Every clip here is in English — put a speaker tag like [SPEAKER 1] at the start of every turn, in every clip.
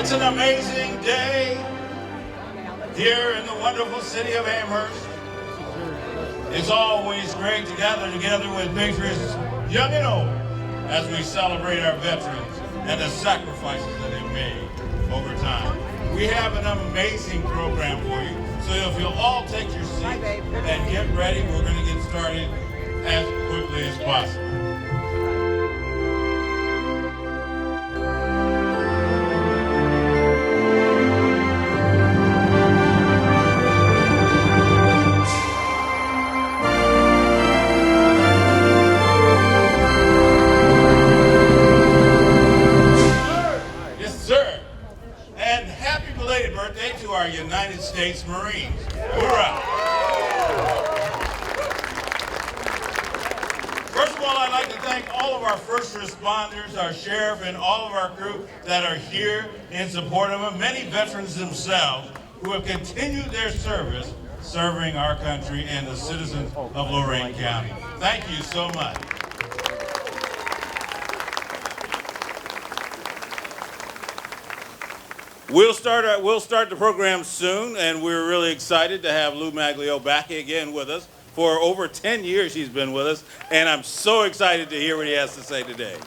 [SPEAKER 1] It's an amazing day here in the wonderful city of Amherst. It's always great to gather together with Patriots young and old as we celebrate our veterans and the sacrifices that they've made over time. We have an amazing program for you, so if you'll all take your seats and get ready, we're going to get started as quickly as possible. Birthday to our United States Marines. Hoorah! First of all, I'd like to thank all of our first responders, our sheriff, and all of our crew that are here in support of them, many veterans themselves who have continued their service serving our country and the citizens of Lorain County. Thank you so much. We'll start the program soon, and we're really excited to have Lou Maglio back again with us. For over 10 years he's been with us, and I'm so excited to hear what he has to say today.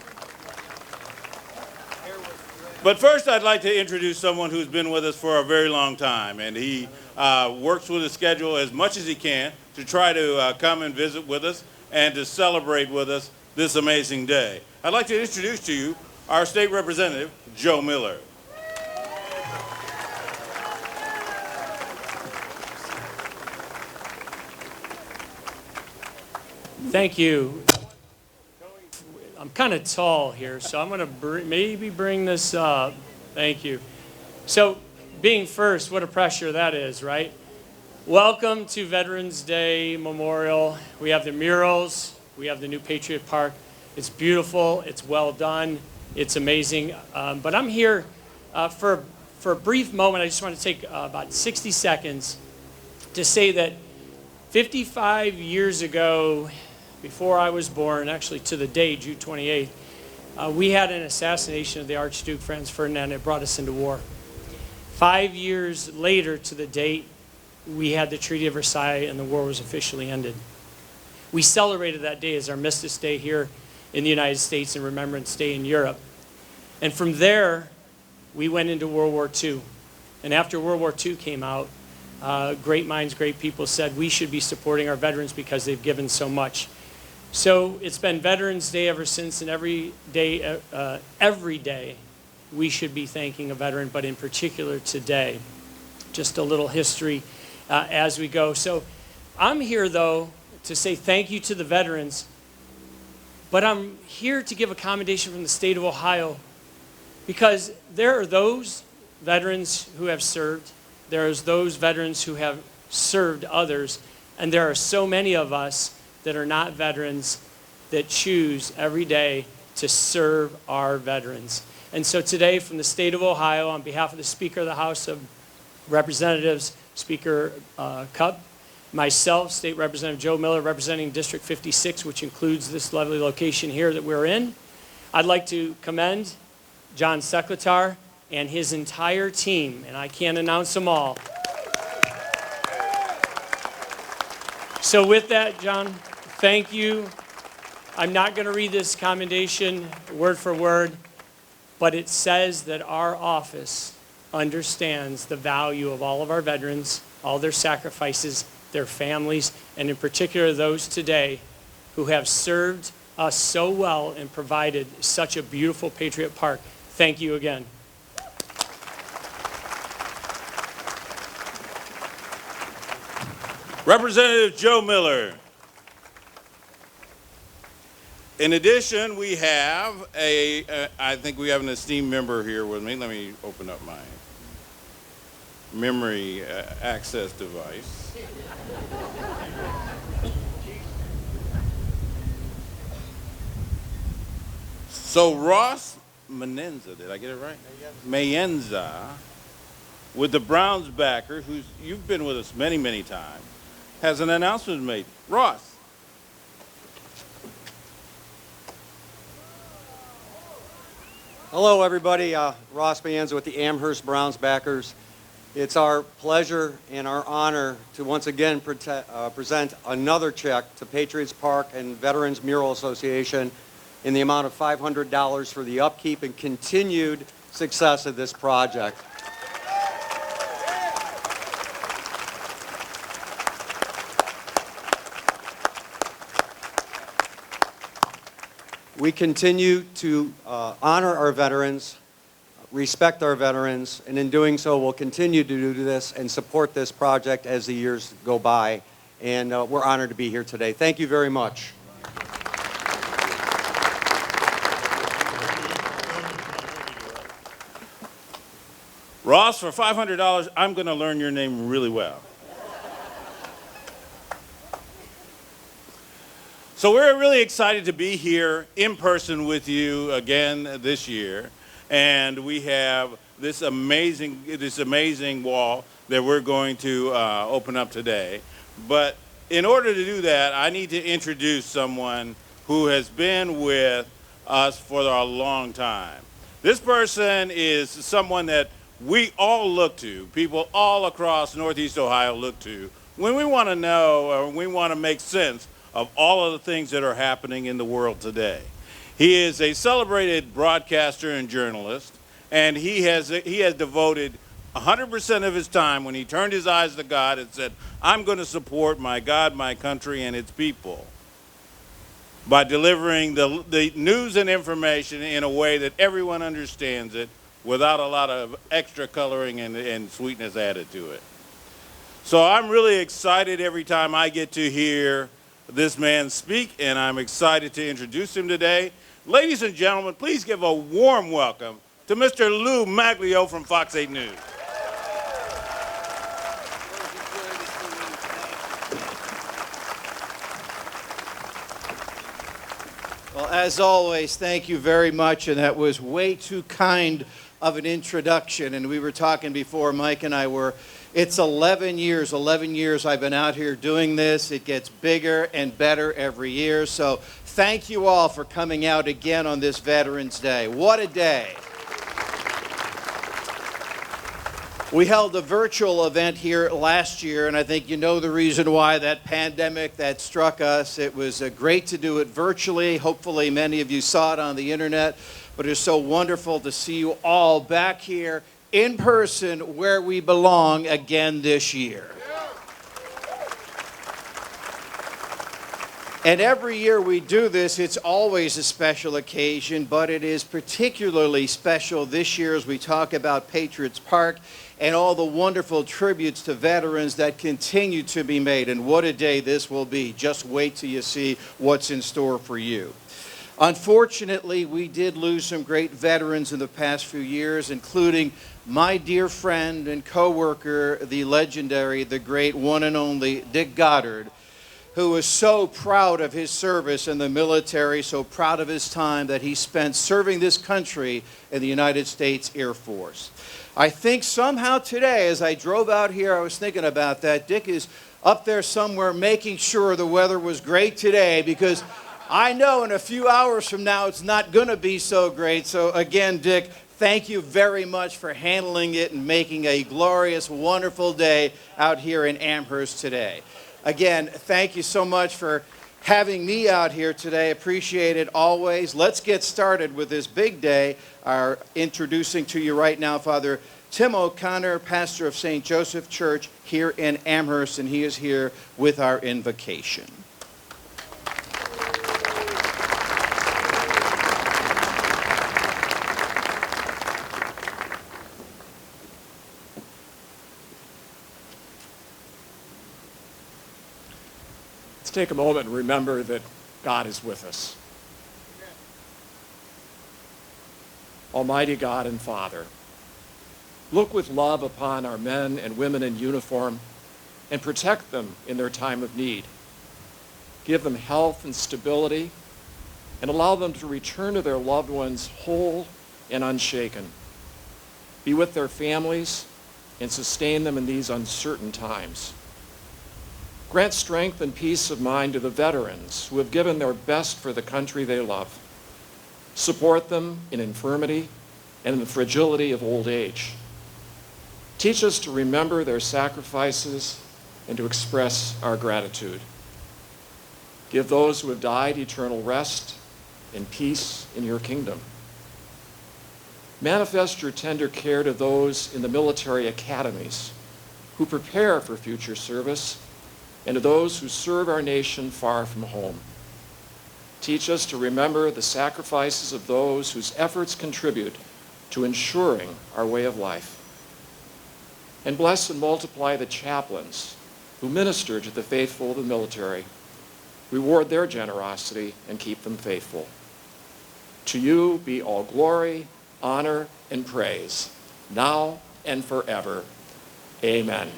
[SPEAKER 1] But first, I'd like to introduce someone who's been with us for a very long time, and he works with his schedule as much as he can to try to come and visit with us and to celebrate with us this amazing day. I'd like to introduce to you our state representative, Joe Miller.
[SPEAKER 2] Thank you. I'm kind of tall here, so I'm going to maybe bring this up. Thank you. So, being first, what a pressure that is, right? Welcome to Veterans Day Memorial. We have the murals. We have the new Patriots Park. It's beautiful. It's well done. It's amazing. But I'm here for a brief moment. I just want to take about 60 seconds to say that 55 years ago, before I was born, actually to the day, June 28th, we had an assassination of the Archduke Franz Ferdinand that brought us into war. 5 years later to the date, we had the Treaty of Versailles and the war was officially ended. We celebrated that day as Armistice Day here in the United States and Remembrance Day in Europe. And from there, we went into World War II. And after World War II came out, great minds, great people said we should be supporting our veterans because they've given so much. So it's been Veterans Day ever since, and every day we should be thanking a veteran, but in particular today. Just a little history as we go. So I'm here, though, to say thank you to the veterans, but I'm here to give a commendation from the state of Ohio because there are those veterans who have served, there's those veterans who have served others, and there are so many of us that are not veterans that choose every day to serve our veterans. And so today, from the state of Ohio, on behalf of the Speaker of the House of Representatives, Speaker Cupp, myself, State Representative Joe Miller, representing District 56, which includes this lovely location here that we're in, I'd like to commend John Secletar and his entire team, and I can't announce them all. So with that, John, thank you. I'm not going to read this commendation word for word, but it says that our office understands the value of all of our veterans, all their sacrifices, their families, and in particular those today who have served us so well and provided such a beautiful Patriot Park. Thank you again.
[SPEAKER 1] Representative Joe Miller. In addition, we have I think we have an esteemed member here with me. Let me open up my memory access device. So Ross Menenza, did I get it right? Mayenza, with the Browns backer, who's you've been with us many, many times, has an announcement made. Ross.
[SPEAKER 3] Hello, everybody. Ross Bands with the Amherst Browns backers. It's our pleasure and our honor to once again present another check to Patriots Park and Veterans Mural Association in the amount of $500 for the upkeep and continued success of this project. We continue to honor our veterans, respect our veterans, and in doing so, we'll continue to do this and support this project as the years go by. And we're honored to be here today. Thank you very much.
[SPEAKER 1] Ross, for $500, I'm going to learn your name really well. So we're really excited to be here in person with you again this year, and we have this amazing wall that we're going to open up today. But in order to do that, I need to introduce someone who has been with us for a long time. This person is someone that we all look to, people all across Northeast Ohio look to, when we want to know or we want to make sense of all of the things that are happening in the world today. He is a celebrated broadcaster and journalist, and he has devoted 100% of his time when he turned his eyes to God and said, I'm going to support my God, my country, and its people by delivering the news and information in a way that everyone understands it without a lot of extra coloring and sweetness added to it. So I'm really excited every time I get to hear this man speak, and I'm excited to introduce him today. Ladies and gentlemen, please give a warm welcome to Mr. Lou Maglio from Fox 8 News.
[SPEAKER 4] Well, as always, thank you very much, and that was way too kind of an introduction. And we were talking before, Mike and I were, it's 11 years I've been out here doing this. It gets bigger and better every year. So thank you all for coming out again on this Veterans Day. What a day. We held a virtual event here last year, and I think you know the reason why, that pandemic that struck us. It was great to do it virtually. Hopefully many of you saw it on the internet, but it's so wonderful to see you all back here in person where we belong again this year. And every year we do this, it's always a special occasion, but it is particularly special this year as we talk about Patriots Park and all the wonderful tributes to veterans that continue to be made. And what a day this will be. Just wait till you see what's in store for you. Unfortunately, we did lose some great veterans in the past few years, including my dear friend and co-worker, the legendary, the great one and only Dick Goddard, who was so proud of his service in the military, so proud of his time that he spent serving this country in the United States Air Force. I think somehow today, as I drove out here, I was thinking about that. Dick is up there somewhere making sure the weather was great today, because I know in a few hours from now it's not going to be so great. So again, Dick, thank you very much for handling it and making a glorious, wonderful day out here in Amherst today. Again, thank you so much for having me out here today. Appreciate it always. Let's get started with this big day. Our introducing to you right now, Father Tim O'Connor, pastor of St. Joseph Church here in Amherst, and he is here with our invocation.
[SPEAKER 5] Take a moment and remember that God is with us. Almighty God and Father, look with love upon our men and women in uniform and protect them in their time of need. Give them health and stability and allow them to return to their loved ones whole and unshaken. Be with their families and sustain them in these uncertain times. Grant strength and peace of mind to the veterans who have given their best for the country they love. Support them in infirmity and in the fragility of old age. Teach us to remember their sacrifices and to express our gratitude. Give those who have died eternal rest and peace in your kingdom. Manifest your tender care to those in the military academies who prepare for future service and to those who serve our nation far from home. Teach us to remember the sacrifices of those whose efforts contribute to ensuring our way of life. And bless and multiply the chaplains who minister to the faithful of the military. Reward their generosity and keep them faithful. To you be all glory, honor, and praise, now and forever. Amen.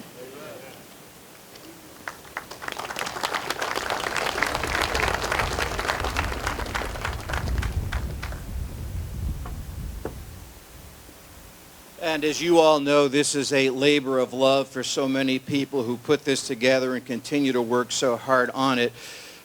[SPEAKER 4] And as you all know, this is a labor of love for so many people who put this together and continue to work so hard on it.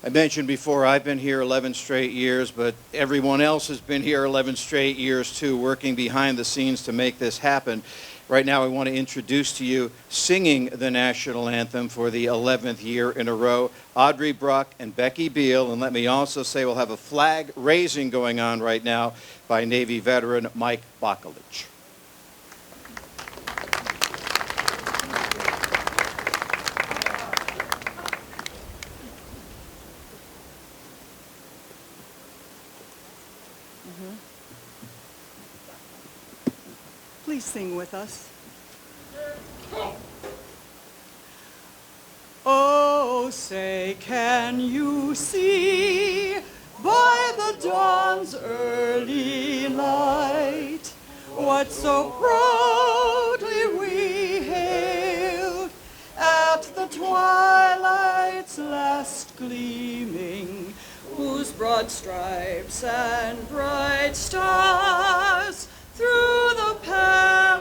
[SPEAKER 4] I mentioned before, I've been here 11 straight years, but everyone else has been here 11 straight years too, working behind the scenes to make this happen. Right now, I want to introduce to you singing the national anthem for the 11th year in a row, Audrey Bruck and Becky Beal. And let me also say we'll have a flag raising going on right now by Navy veteran Mike Bakulich.
[SPEAKER 6] Please sing with us. Oh, say, can you see by the dawn's early light what so proudly we hailed at the twilight's last gleaming, whose broad stripes and bright stars through the perilous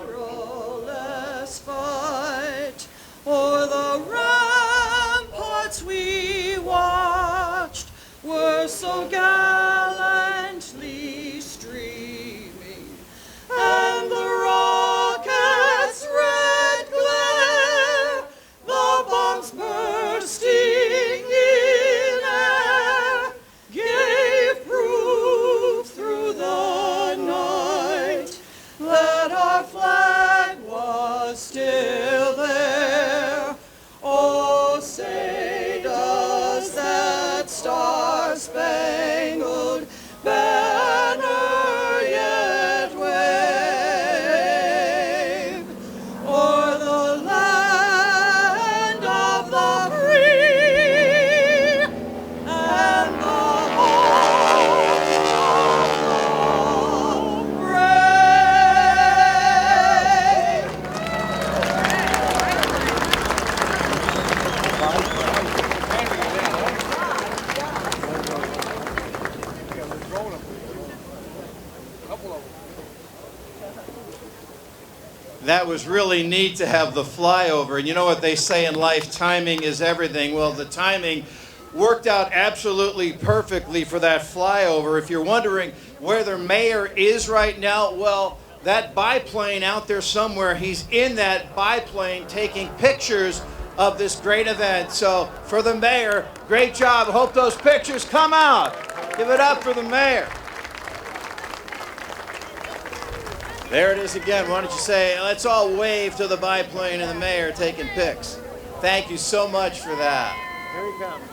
[SPEAKER 6] fight o'er the ramparts we watched were so gallantly streaming, and the rocket's red glare, the bombs bursting in air, gave proof through the night that our flag was still there. Oh, say, does that star-spangled banner yet wave o'er the land of the free and the home of the brave?
[SPEAKER 4] That was really neat to have the flyover. And you know what they say in life, timing is everything. Well, the timing worked out absolutely perfectly for that flyover. If you're wondering where the mayor is right now, well, that biplane out there somewhere, he's in that biplane taking pictures of this great event. So for the mayor, great job. Hope those pictures come out. Give it up for the mayor. There it is again. Why don't you say, let's all wave to the biplane and the mayor taking pics. Thank you so much for that. Here he comes.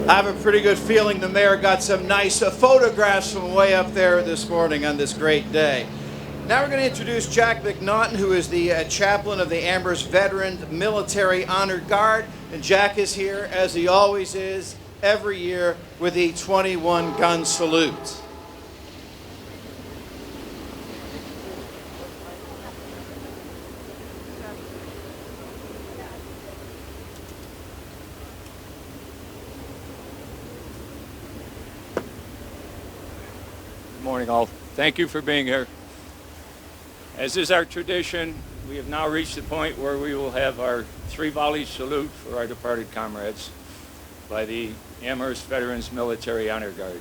[SPEAKER 4] I have a pretty good feeling the mayor got some nice photographs from way up there this morning on this great day. Now we're going to introduce Jack McNaughton, who is the chaplain of the Amherst Veteran Military Honor Guard. And Jack is here, as he always is, every year with the 21-gun salute.
[SPEAKER 7] Good morning, all. Thank you for being here. As is our tradition, we have now reached the point where we will have our 3-volley salute for our departed comrades by the Amherst Veterans Military Honor Guard.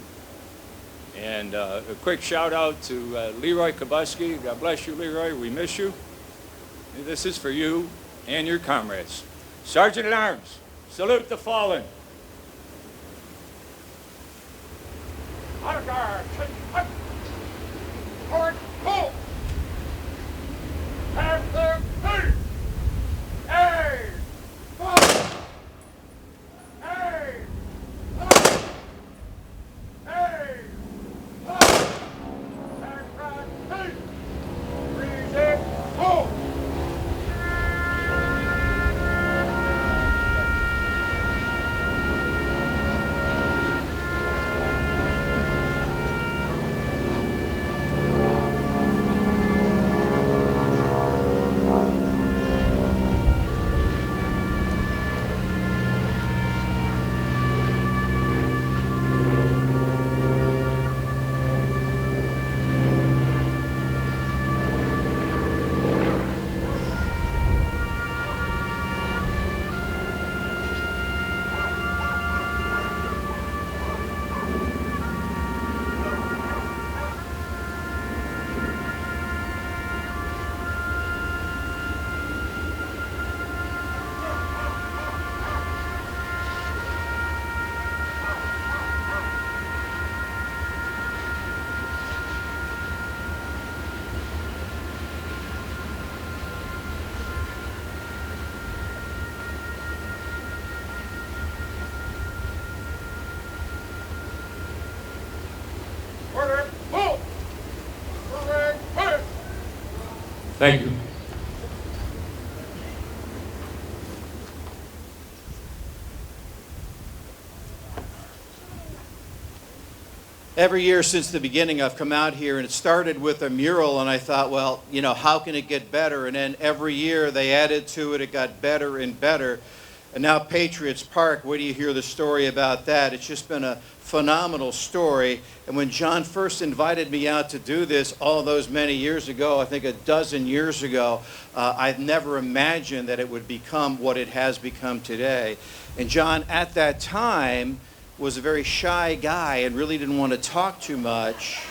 [SPEAKER 7] And a quick shout out to Leroy Kabuski. God bless you, Leroy. We miss you. And this is for you and your comrades. Sergeant at Arms, salute the fallen. Honor guard, forward, pull. Panther, hey! Hey! Hey! Hey! Hey! Freeze it, pull! Thank you.
[SPEAKER 4] Every year since the beginning, I've come out here, and it started with a mural, and I thought, well, you know, how can it get better? And then every year they added to it, it got better and better. And now Patriots Park, where do you hear the story about that? It's just been a phenomenal story. And when John first invited me out to do this all those many years ago, I think a dozen years ago, I'd never imagined that it would become what it has become today. And John, at that time, was a very shy guy and really didn't want to talk too much.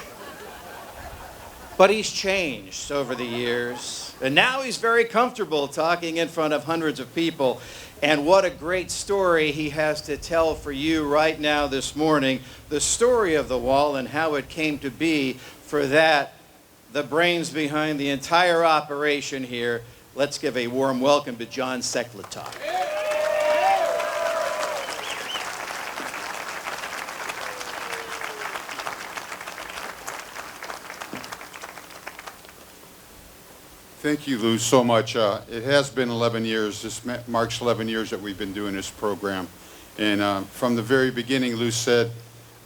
[SPEAKER 4] But he's changed over the years. And now he's very comfortable talking in front of hundreds of people. And what a great story he has to tell for you right now this morning. The story of the wall and how it came to be. For that, the brains behind the entire operation here. Let's give a warm welcome to John Sekletok.
[SPEAKER 8] Thank you, Lou, so much. It has been 11 years. This marks 11 years that we've been doing this program. And from the very beginning, Lou said,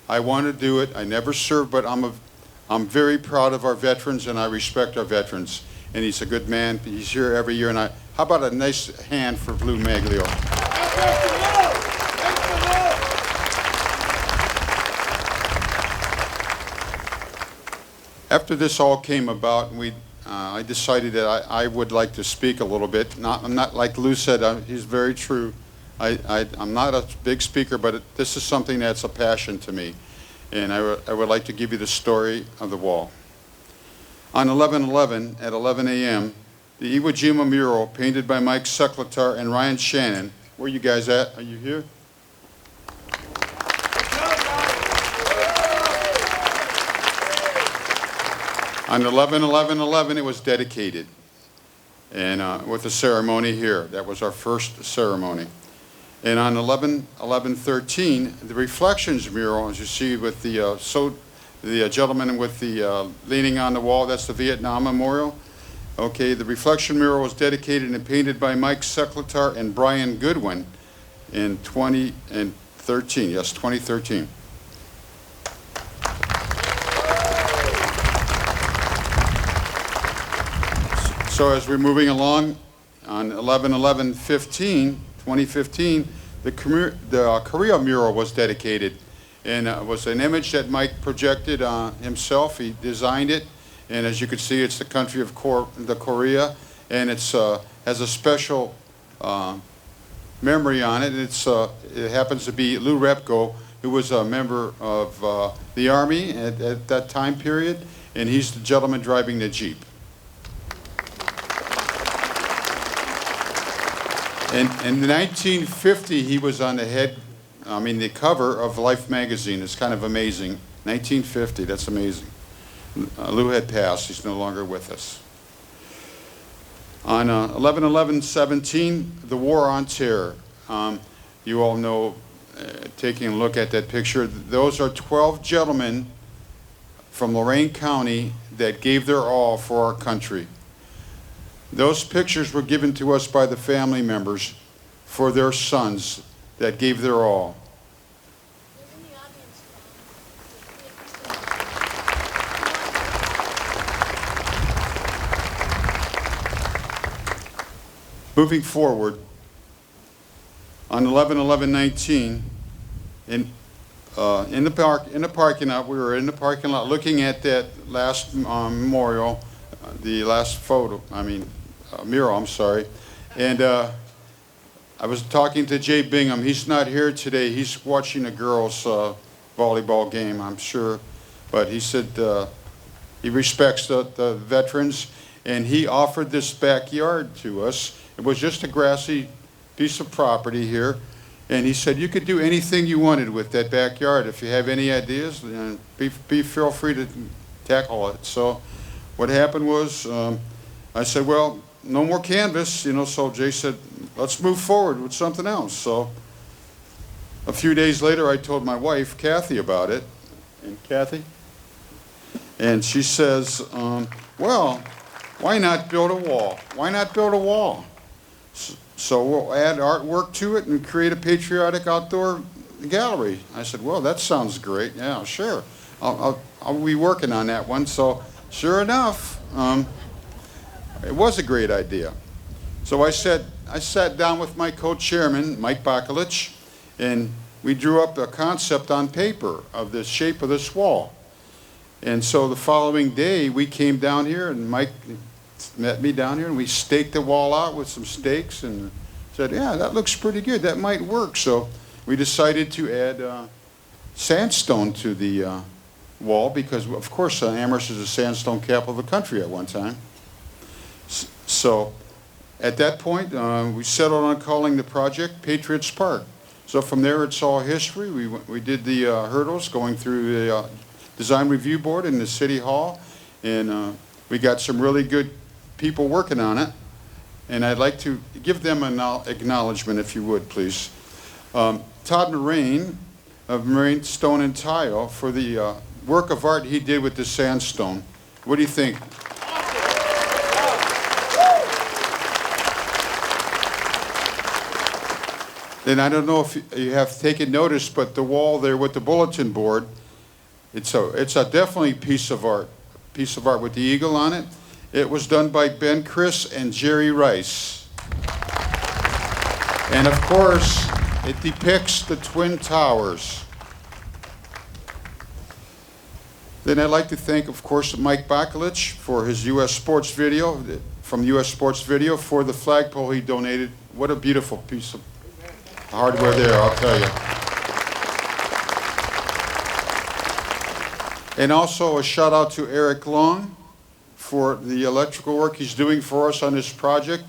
[SPEAKER 8] I want to do it. I never served, but I'm very proud of our veterans, and I respect our veterans. And he's a good man. He's here every year. And how about a nice hand for Lou Maglio? After this all came about, I decided that I would like to speak a little bit. I'm not like Lou said, he's very true. I'm not a big speaker, but this is something that's a passion to me. And I would like to give you the story of the wall. On 11/11 at 11 a.m., the Iwo Jima mural painted by Mike Sekletar and Ryan Shannon. Where are you guys at? Are you here? On 11/11/11, it was dedicated, and with a ceremony here. That was our first ceremony. And on 11/11/13, the Reflections mural, as you see with the gentleman with the leaning on the wall, that's the Vietnam Memorial. Okay, the Reflection mural was dedicated and painted by Mike Sekletar and Brian Goodwin in 2013. Yes, 2013. So as we're moving along, on 11/11/15, 2015, the Korea mural was dedicated, And it was an image that Mike projected himself. He designed it. And as you can see, it's the country of Korea. And it has a special memory on it. It happens to be Lou Repko, who was a member of the Army at that time period. And he's the gentleman driving the Jeep. In 1950, he was on the cover of Life magazine. It's kind of amazing. 1950, that's amazing. Lou had passed. He's no longer with us. On 11/11/17, the War on Terror. You all know, taking a look at that picture, those are 12 gentlemen from Lorain County that gave their all for our country. Those pictures were given to us by the family members for their sons that gave their all. Moving forward, on 11/11/19, in the parking lot, we were in the parking lot looking at that last memorial, the last mural, I'm sorry. And I was talking to Jay Bingham. He's not here today. He's watching a girls' volleyball game, I'm sure. But he said he respects the veterans, and he offered this backyard to us. It was just a grassy piece of property here. And he said, you could do anything you wanted with that backyard. If you have any ideas, feel free to tackle it. So what happened was, I said, well, no more canvas, so Jay said, let's move forward with something else. So a few days later, I told my wife, Kathy, about it. And Kathy? And she says, well, why not build a wall? Why not build a wall? So we'll add artwork to it and create a patriotic outdoor gallery. I said, well, that sounds great. Yeah, sure. I'll be working on that one. So sure enough, it was a great idea. So I sat down with my co-chairman, Mike Bakulich, and we drew up a concept on paper of the shape of this wall. And so the following day, we came down here, and Mike met me down here, and we staked the wall out with some stakes and said, yeah, that looks pretty good. That might work. So we decided to add sandstone to the wall because, of course, Amherst is the sandstone capital of the country at one time. So at that point, we settled on calling the project Patriots Park. So from there, it's all history. We did the hurdles going through the design review board in the city hall, and we got some really good people working on it. And I'd like to give them an acknowledgement, if you would, please. Todd Moraine of Moraine Stone and Tile for the work of art he did with the sandstone. What do you think? Then I don't know if you have taken notice, but the wall there with the bulletin board, it's a definitely piece of art with the eagle on it. It was done by Ben Chris and Jerry Rice. And of course, it depicts the Twin Towers. Then I'd like to thank, of course, Mike Bakulich for his U.S. Sports Video, from U.S. Sports Video, for the flagpole he donated. What a beautiful piece of hardware there, I'll tell you. And also a shout out to Eric Long for the electrical work he's doing for us on this project.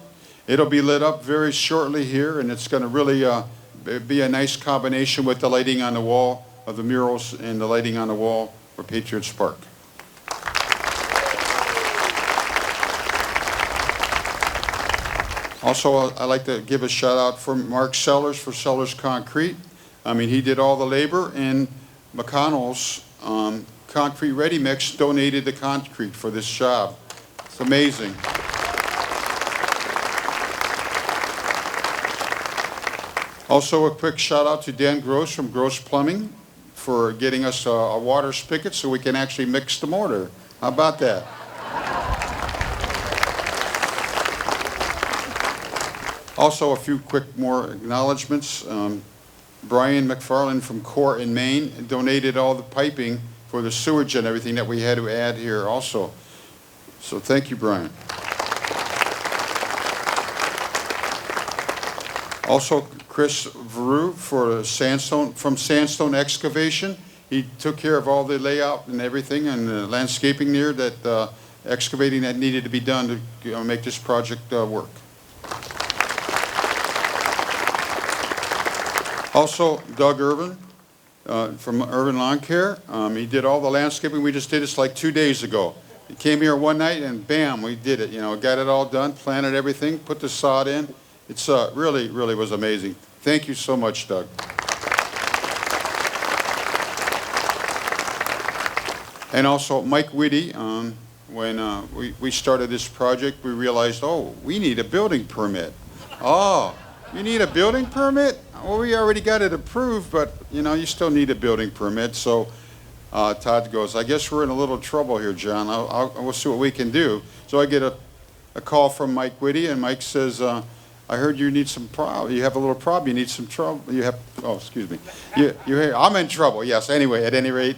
[SPEAKER 8] It'll be lit up very shortly here, and it's going to really be a nice combination with the lighting on the wall of the murals and the lighting on the wall for Patriots Park. Also, I'd like to give a shout out for Mark Sellers for Sellers Concrete. I mean, he did all the labor, and McConnell's Concrete Ready Mix donated the concrete for this job. It's amazing. Also, a quick shout out to Dan Gross from Gross Plumbing for getting us a water spigot so we can actually mix the mortar. How about that? Also, a few quick more acknowledgments. Brian McFarland from Core in Maine donated all the piping for the sewage and everything that we had to add here also. So thank you, Brian. Also, Chris Veru for Sandstone Excavation. He took care of all the layout and everything and the landscaping there, that excavating that needed to be done to make this project work. Also, Doug Irvin from Urban Lawn Care. He did all the landscaping. We just did this like 2 days ago. He came here one night and bam, we did it. You know, got it all done, planted everything, put the sod in. It's really, really was amazing. Thank you so much, Doug. And also Mike Whitty, when we started this project, we realized, oh, we need a building permit. Oh, you need a building permit? Well, we already got it approved, but you know, you still need a building permit. So Todd goes, I guess we're in a little trouble here, John. We'll see what we can do. So I get a call from Mike Whitty, and Mike says, I heard you need some problem. You have a little problem. You need some trouble. You have, oh, excuse me. I'm in trouble, yes. Anyway, at any rate,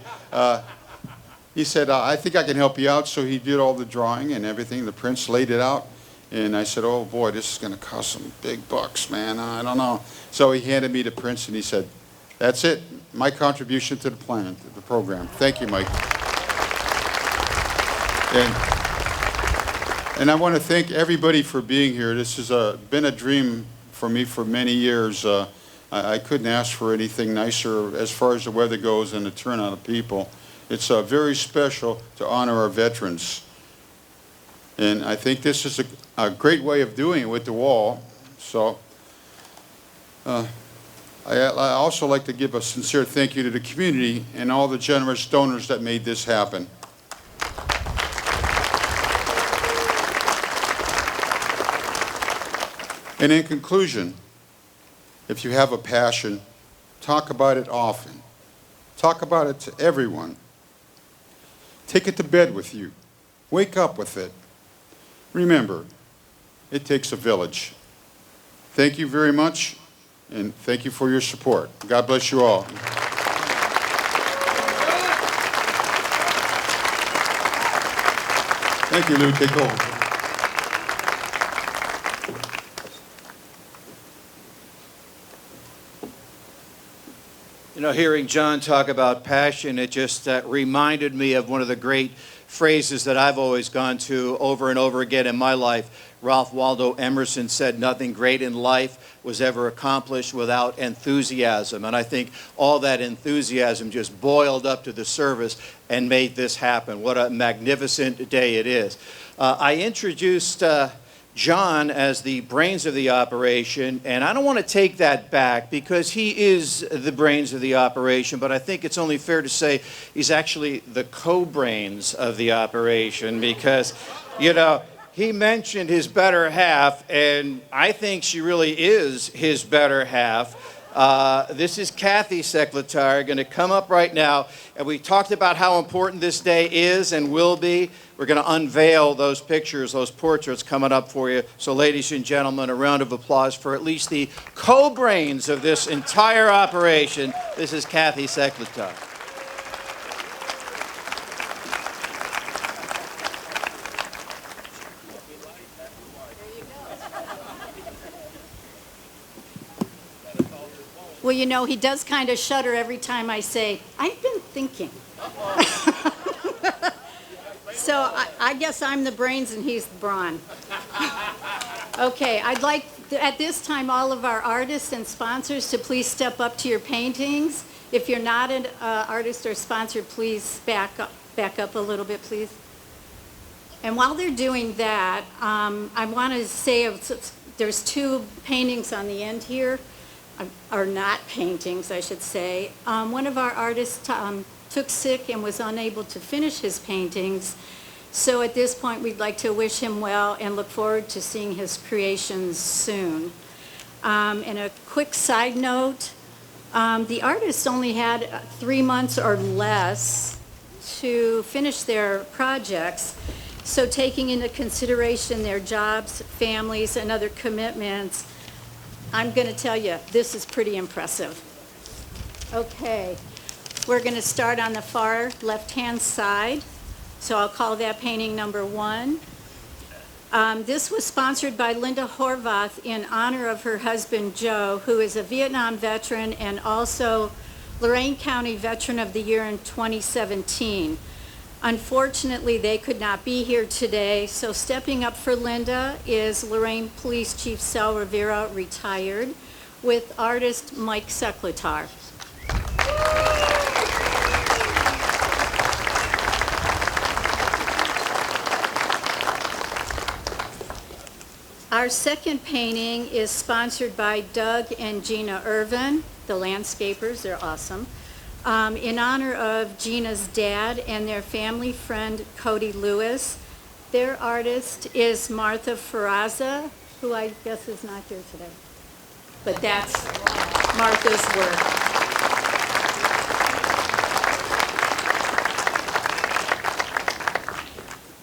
[SPEAKER 8] he said, I think I can help you out. So he did all the drawing and everything. The prints, laid it out. And I said, oh, boy, this is going to cost some big bucks, man. I don't know. So he handed me the prints, and he said, that's it. My contribution to the plan, to the program. Thank you, Mike. And I want to thank everybody for being here. This has been a dream for me for many years. I couldn't ask for anything nicer as far as the weather goes and the turnout of people. It's very special to honor our veterans. And I think this is a great way of doing it with the wall. So I also like to give a sincere thank you to the community and all the generous donors that made this happen. And in conclusion, if you have a passion, talk about it often. Talk about it to everyone. Take it to bed with you. Wake up with it. Remember, it takes a village. Thank you very much, and thank you for your support. God bless you all. Thank you, Lou. Take over.
[SPEAKER 4] You know, hearing John talk about passion, it just reminded me of one of the great phrases that I've always gone to over and over again in my life. Ralph Waldo Emerson said, nothing great in life was ever accomplished without enthusiasm. And I think all that enthusiasm just boiled up to the service and made this happen. What a magnificent day it is. I introduced John as the brains of the operation, and I don't want to take that back because he is the brains of the operation, but I think it's only fair to say he's actually the co-brains of the operation because, you know, he mentioned his better half, and I think she really is his better half. This is Kathy Secletary, going to come up right now, and we talked about how important this day is and will be. We're going to unveil those pictures, those portraits coming up for you. So ladies and gentlemen, a round of applause for at least the co-brains of this entire operation. This is Kathy Secletary.
[SPEAKER 9] Well, you know, he does kind of shudder every time I say, I've been thinking. So I guess I'm the brains and he's the brawn. Okay, I'd like, at this time, all of our artists and sponsors to please step up to your paintings. If you're not an artist or sponsor, please back up a little bit, please. And while they're doing that, I want to say there's two paintings on the end here. Are not paintings, I should say. One of our artists took sick and was unable to finish his paintings. So at this point, we'd like to wish him well and look forward to seeing his creations soon. And a quick side note, the artists only had 3 months or less to finish their projects. So taking into consideration their jobs, families, and other commitments, I'm going to tell you, this is pretty impressive. Okay, we're going to start on the far left-hand side. So I'll call that painting number 1. This was sponsored by Linda Horvath in honor of her husband, Joe, who is a Vietnam veteran and also Lorain County Veteran of the Year in 2017. Unfortunately, they could not be here today, so stepping up for Linda is Lorain Police Chief Sal Rivera, retired, with artist Mike Secletar. Our second painting is sponsored by Doug and Gina Irvin, the landscapers, they're awesome, in honor of Gina's dad and their family friend Cody Lewis. Their artist is Martha Ferraza, who I guess is not here today, but that's Martha's work.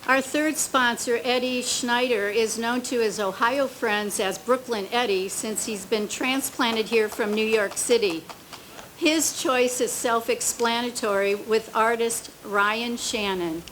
[SPEAKER 9] Our third sponsor, Eddie Schneider, is known to his Ohio friends as Brooklyn Eddie since he's been transplanted here from New York City. His choice is self-explanatory with artist Ryan Shannon.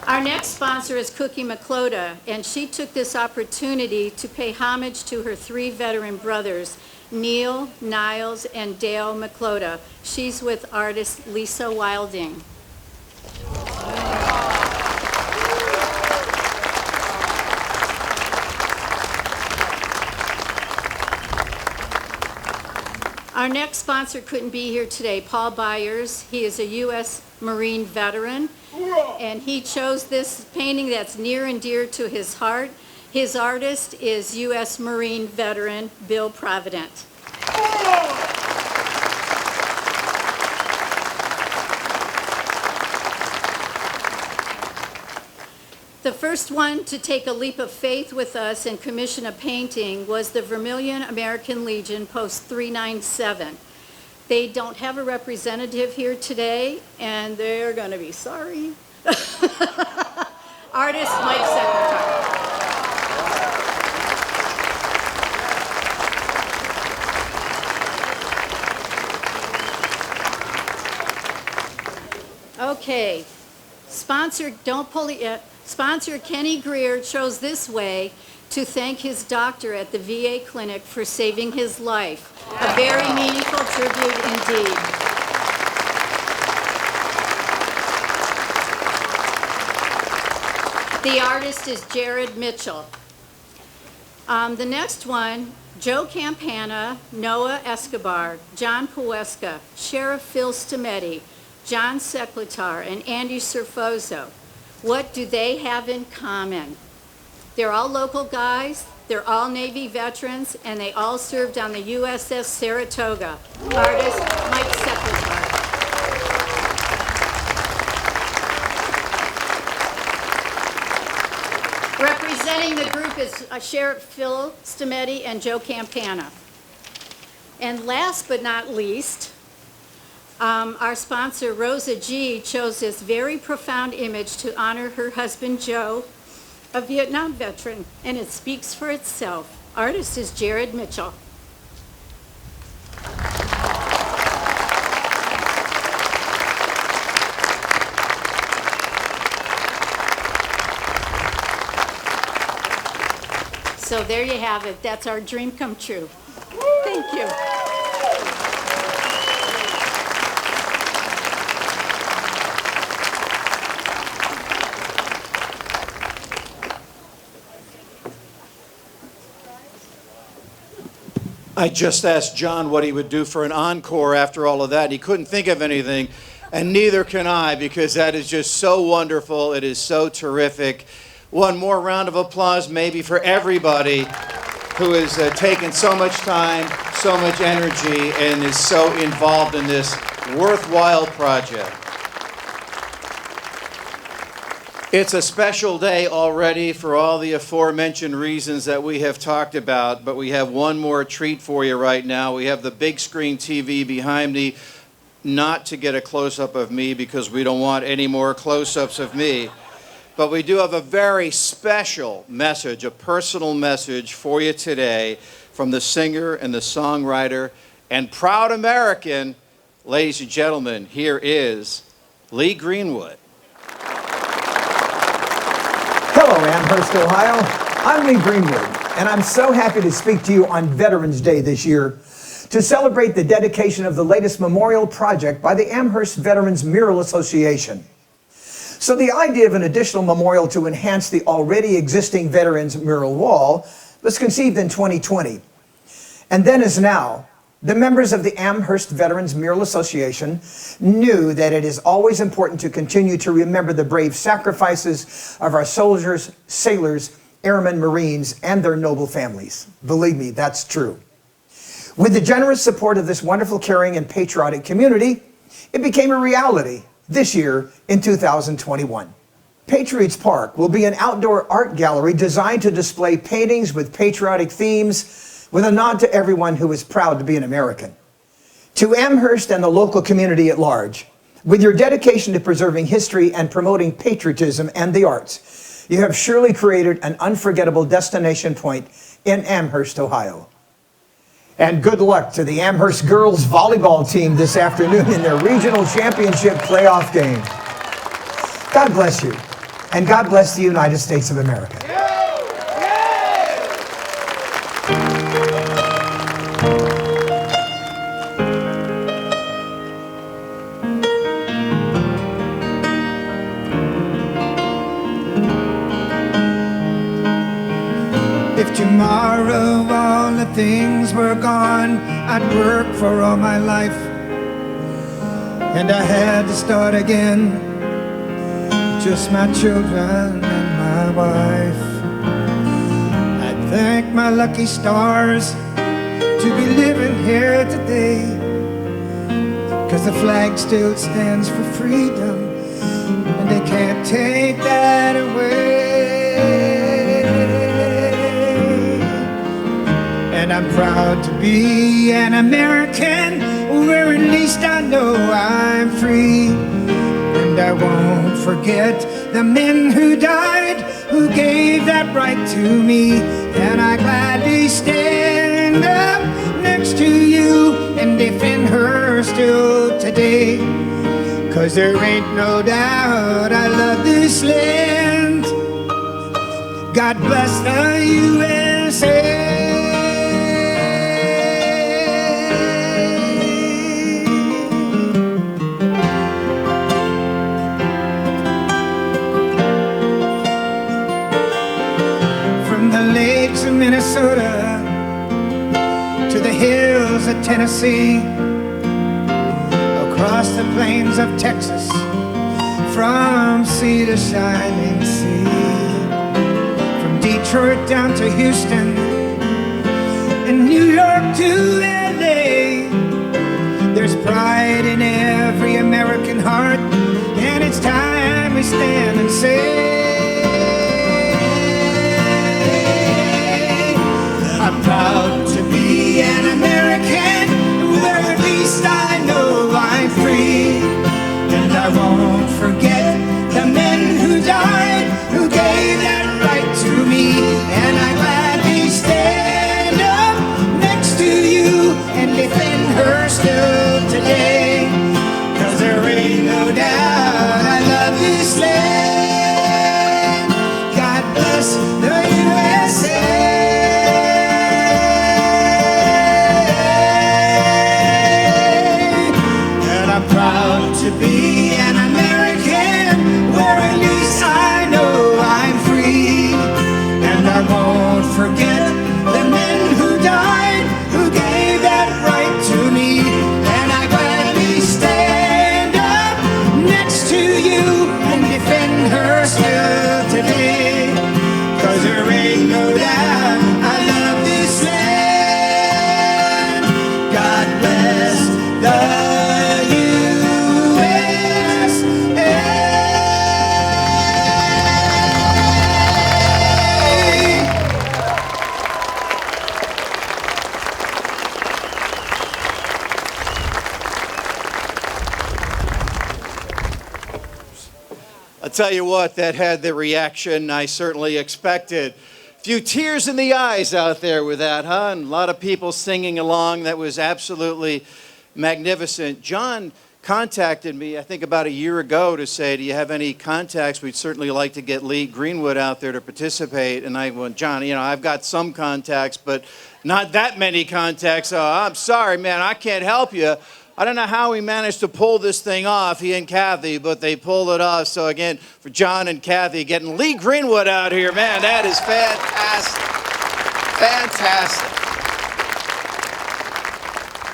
[SPEAKER 9] Our next sponsor is Cookie McCloda, and she took this opportunity to pay homage to her 3 veteran brothers, Neil, Niles, and Dale McCloda. She's with artist Lisa Wilding. Our next sponsor couldn't be here today, Paul Byers. He is a U.S. Marine veteran, and he chose this painting that's near and dear to his heart. His artist is U.S. Marine veteran Bill Provident. The first one to take a leap of faith with us and commission a painting was the Vermilion American Legion, Post 397. They don't have a representative here today, and they're going to be sorry. Artist Mike Secretary. Okay, sponsor, don't pull it yet. Sponsor Kenny Greer chose this way to thank his doctor at the VA clinic for saving his life. A very meaningful tribute indeed. The artist is Jared Mitchell. The next one, Joe Campana, Noah Escobar, John Puesca, Sheriff Phil Stametti, John Secletar, and Andy Surfoso. What do they have in common? They're all local guys, they're all Navy veterans, and they all served on the USS Saratoga. Artist Mike Secletar. Representing the group is Sheriff Phil Stametti and Joe Campana. And last but not least, our sponsor, Rosa G., chose this very profound image to honor her husband, Joe, a Vietnam veteran, and it speaks for itself. Artist is Jared Mitchell. So there you have it. That's our dream come true. Thank you.
[SPEAKER 4] I just asked John what he would do for an encore after all of that. He couldn't think of anything, and neither can I, because that is just so wonderful. It is so terrific. One more round of applause maybe for everybody who has taken so much time, so much energy, and is so involved in this worthwhile project. It's a special day already for all the aforementioned reasons that we have talked about, but we have one more treat for you right now. We have the big screen TV behind me. not to get a close-up of me because we don't want any more close-ups of me. But we do have a very special message, a personal message for you today from the singer and the songwriter and proud American. Ladies and gentlemen, here is Lee Greenwood.
[SPEAKER 10] Hello, Amherst, Ohio. I'm Lee Greenwood, and I'm so happy to speak to you on Veterans Day this year to celebrate the dedication of the latest memorial project by the Amherst Veterans Mural Association. So the idea of an additional memorial to enhance the already existing Veterans Mural Wall was conceived in 2020. And then as now, the members of the Amherst Veterans Mural Association knew that it is always important to continue to remember the brave sacrifices of our soldiers, sailors, airmen, Marines, and their noble families. Believe me, that's true. With the generous support of this wonderful, caring, and patriotic community, it became a reality this year in 2021. Patriots Park will be an outdoor art gallery designed to display paintings with patriotic themes with a nod to everyone who is proud to be an American. To Amherst and the local community at large, with your dedication to preserving history and promoting patriotism and the arts, you have surely created an unforgettable destination point in Amherst, Ohio. And good luck to the Amherst girls volleyball team this afternoon in their regional championship playoff game. God bless you, and God bless the United States of America.
[SPEAKER 6] If tomorrow all the things were gone, I'd work for all my life, and I had to start again, just my children and my wife. I'd thank my lucky stars to be living here today, 'cause the flag still stands for freedom, and they can't take that away. And I'm proud to be an American, where at least I know I'm free. And I won't forget the men who died, who gave that right to me. And I gladly stand up next to you and defend her still today. 'Cause there ain't no doubt I love this land. God bless the USA. Minnesota to the hills of Tennessee, across the plains of Texas, from sea to shining sea, from Detroit down to Houston, and New York to LA. There's pride in every American heart, and it's time we stand and say, I'm proud to be an American, where at least I know I'm free. And I won't forget the men who died, who gave that right to me. And I gladly stand up next to you and defend her still today. 'Cause there ain't no doubt I love this land. God bless the USA.
[SPEAKER 4] tell you what, that had the reaction I certainly expected. A few tears in the eyes out there with that, huh? And a lot of people singing along. That was absolutely magnificent. John contacted me, I think about a year ago, to say, do you have any contacts? We'd certainly like to get Lee Greenwood out there to participate. And I went, John, I've got some contacts, but not that many contacts. So I'm sorry, man, I can't help you. I don't know how he managed to pull this thing off, he and Kathy, but they pulled it off. So again, for John and Kathy, getting Lee Greenwood out here, man, that is fantastic. Fantastic.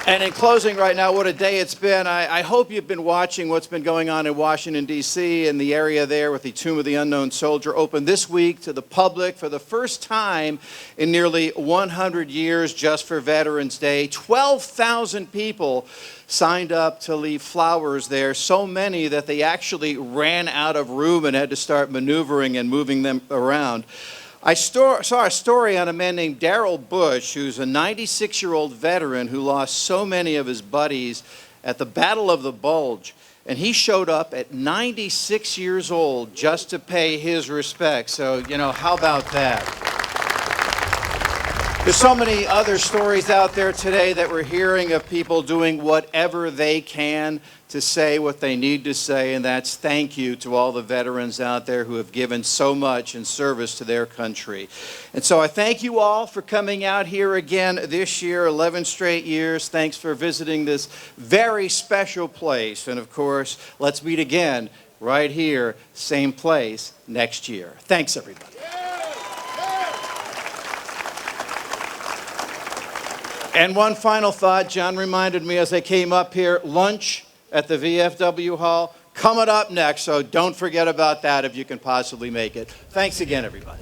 [SPEAKER 4] And in closing right now, what a day it's been. I hope you've been watching what's been going on in Washington, D.C. and the area there with the Tomb of the Unknown Soldier, open this week to the public for the first time in nearly 100 years just for Veterans Day. 12,000 people signed up to leave flowers there, so many that they actually ran out of room and had to start maneuvering and moving them around. I saw a story on a man named Darrell Bush, who's a 96-year-old veteran who lost so many of his buddies at the Battle of the Bulge. And he showed up at 96 years old just to pay his respects. So, how about that? There's so many other stories out there today that we're hearing of people doing whatever they can to say what they need to say, and that's thank you to all the veterans out there who have given so much in service to their country. And so I thank you all for coming out here again this year, 11 straight years. Thanks for visiting this very special place. And of course, let's meet again right here, same place, next year. Thanks, everybody. And one final thought, John reminded me as I came up here, lunch at the VFW Hall coming up next, so don't forget about that if you can possibly make it. Thanks again, everybody.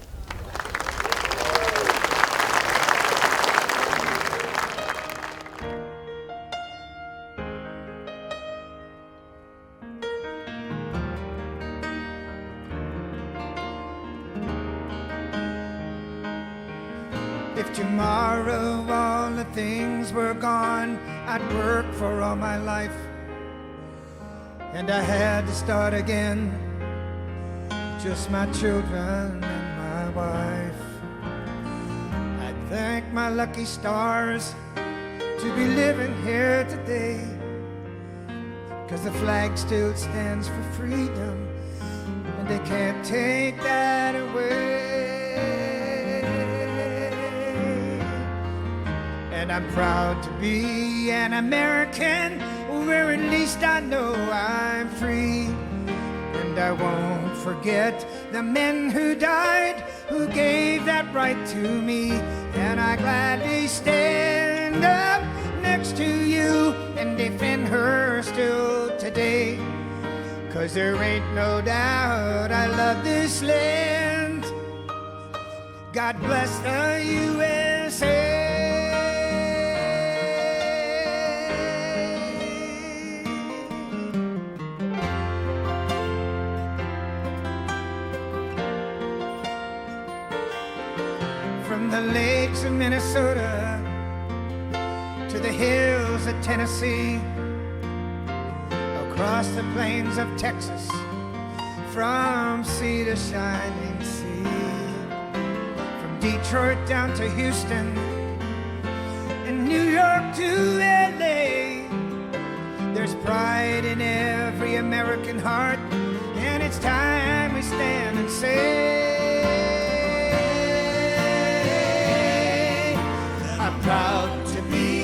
[SPEAKER 6] If tomorrow all the things were gone I'd work for all my life, and I had to start again, just my children and my wife. I'd thank my lucky stars to be living here today, 'cause the flag still stands for freedom, and they can't take that away. And I'm proud to be an American, where at least I know I'm free. And I won't forget the men who died, who gave that right to me. And I gladly stand up next to you and defend her still today. 'Cause there ain't no doubt I love this land. God bless the USA. From the lakes of Minnesota to the hills of Tennessee, across the plains of Texas, from sea to shining sea, from Detroit down to Houston, and New York to LA. There's pride in every American heart, and it's time we stand and say, I'm proud to be